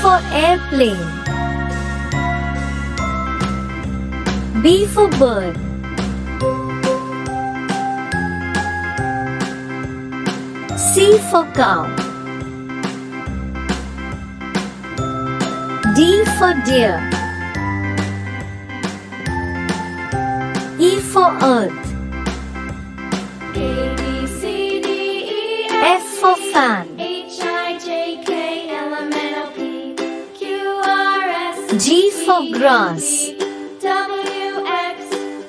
for airplane. B for bird. C for cow. D for deer. E for earth. A, B, C, D, E, F for fan. H, I, J, K, L, M, N, O, P, Q, R, S, G for grass. W, X,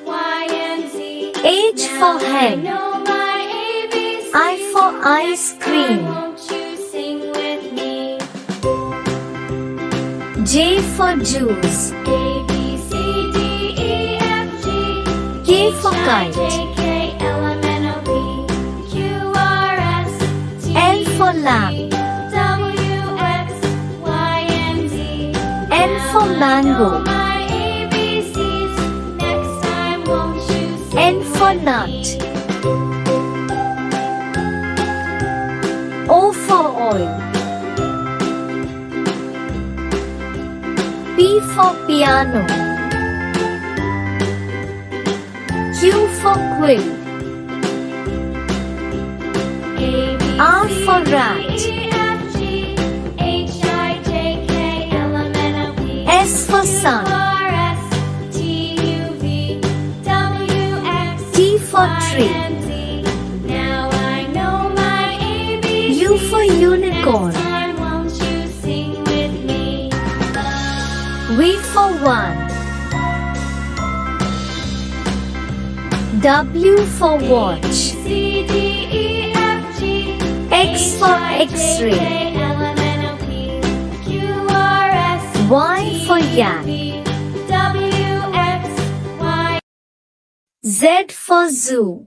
Y, and Z. H for I hen. know my ABCs. I for ice cream. Won't you sing with me? J for juice. A, B, C, D, E, F, G. K for H, I, kite. J, K, L, M, N, O, P, Q, R, S, T, L for U, lamb. V, W, X, Y, and Z. N for mango. My ABCs. Next time, won't you sing N for with nut. me? O for oil. P for piano. Q for quill. A, B, R C, for D, rat. E, F, G, H, I, J, K, L, M, N, O, P, S for Q, sun. R, S, T, U, V, W, X, T for Y, tree. and Z. Now I know my ABCs. U for unicorn. Next time, won't you sing with me? V for one. W for watch. C, D, E, F, G, X for X-ray. K, L, M, N, O, P, Q, R, S, Y for yak. V, W, X, Y. Z for zoo.